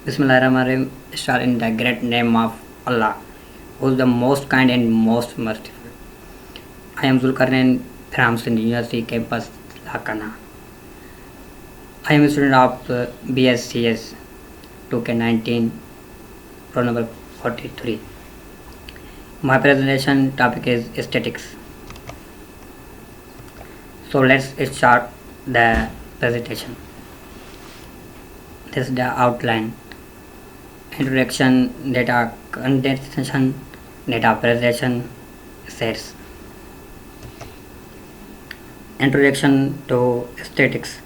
Bismillahirrahmanirrahim. Start in the great name of Allah, who is the most kind and most merciful. I am Zulkarnain from Sindh University campus, Lakana. I am a student of BSCS 2K19, roll number 43. My presentation topic is aesthetics. So let's start the presentation. This is the outline. Introduction, data condensation, data presentation, sets. Introduction to aesthetics.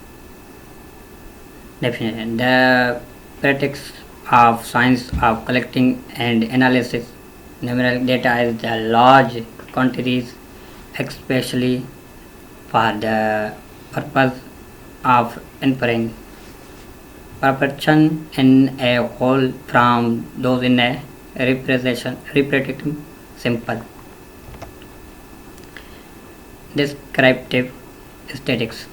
Definition: the practice of science of collecting and analysis numeric data is the large quantities, especially for the purpose of inferring proportion in a whole from those in a representative simple. Descriptive aesthetics.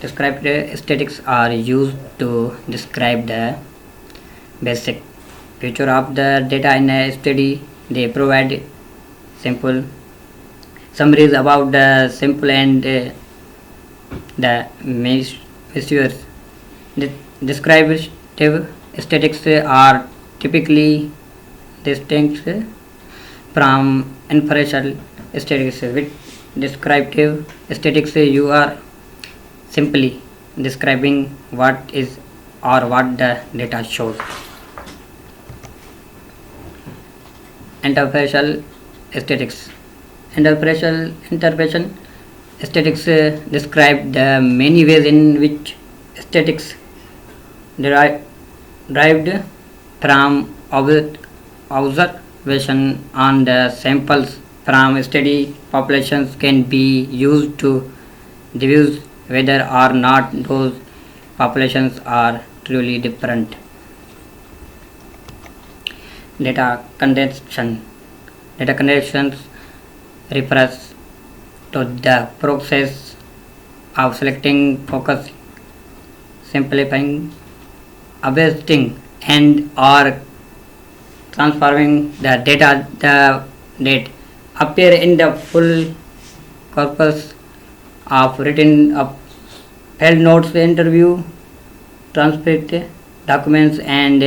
Descriptive aesthetics are used to describe the basic feature of the data in a study. They provide simple summaries about the simple and the measures. Descriptive aesthetics are typically distinct from inferential aesthetics. With descriptive aesthetics, you are simply describing what is or what the data shows. Interfacial aesthetics. Interpretation aesthetics describe the many ways in which aesthetics derived from observation on the samples from study populations can be used to deduce whether or not those populations are truly different. Data condensation. Data condensation refers to the process of selecting, focus, simplifying, adjusting, and or transforming the data that appear in the full corpus of written up field notes, interview, transcript, documents, and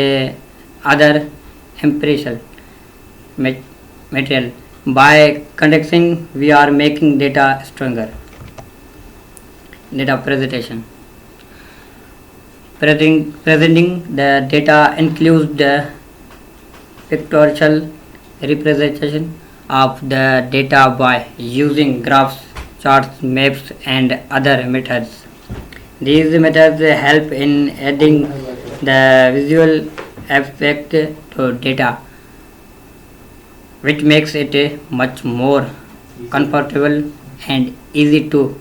other empirical material. By condensing, we are making data stronger. Data presentation. Presenting the data includes the pictorial representation of the data by using graphs, charts, maps, and other methods. These methods help in adding the visual aspect to data, which makes it much more comfortable and easy to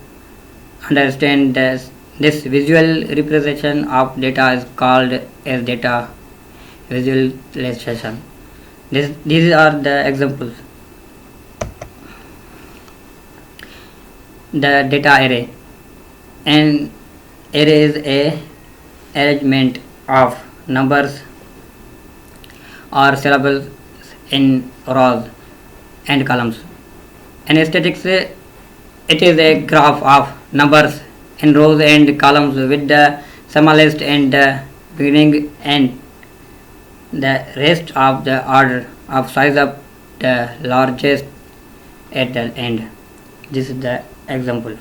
understand. This visual representation of data is called as data visualization. These are the examples. The data array. An array is a arrangement of numbers or syllables in rows and columns. In aesthetics, it is a graph of numbers in rows and columns with the smallest in the beginning and the rest of the order of size of the largest at the end. This is the example.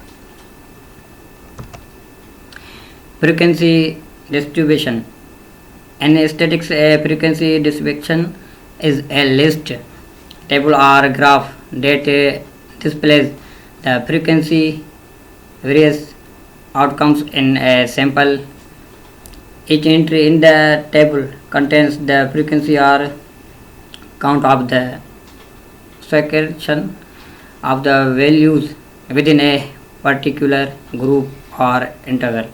Frequency distribution. In aesthetics, a frequency distribution is a list, table, or graph that displays the frequency various outcomes in a sample. Each entry in the table contains the frequency or count of the sequence of the values within a particular group or interval.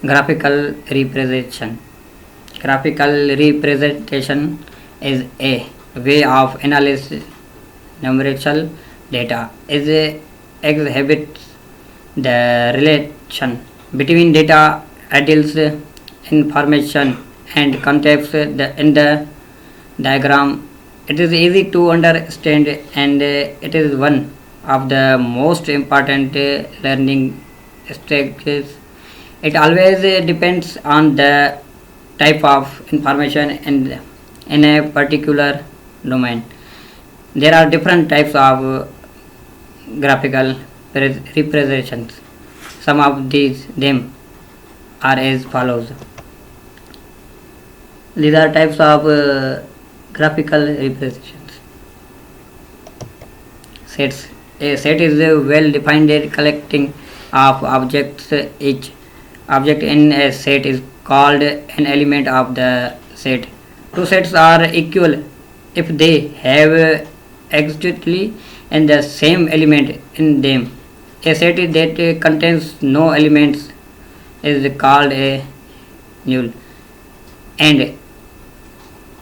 Graphical representation. Graphical representation is a way of analyzing numerical data. It exhibits the relation between data ideals information and context in the diagram. It is easy to understand and it is one of the most important learning strategies. It always depends on the type of information in a particular domain. There are different types of graphical representations. Some of these them are as follows. These are types of graphical representations. Sets. A set is a well-defined collecting of objects. Each object in a set is called an element of the set. Two sets are equal if they have exactly and the same element in them. A set that contains no elements is called a null and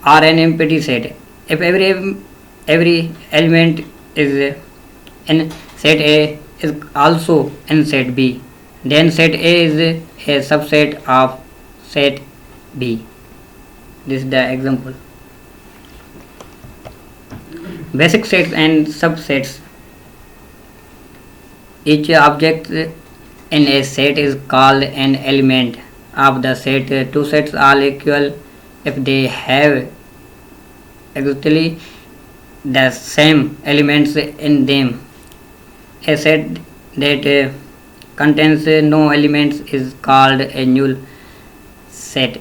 or an empty set. If every element is in set A is also in set B, then set A is a subset of set B. This is the example. Basic sets and subsets. Each object in a set is called an element of the set. Two sets are equal if they have exactly the same elements in them. A set that contains no elements is called a null set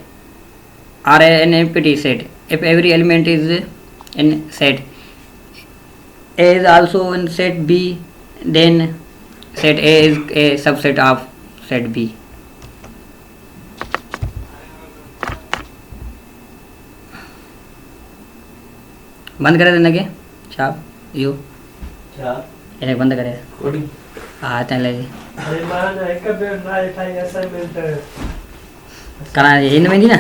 or an empty set. If every element is in set A is also in set B, then set A is a subset of set B. बंद करे देना क्या छाप you एक बंद करे हाँ चले करा यही नहीं ना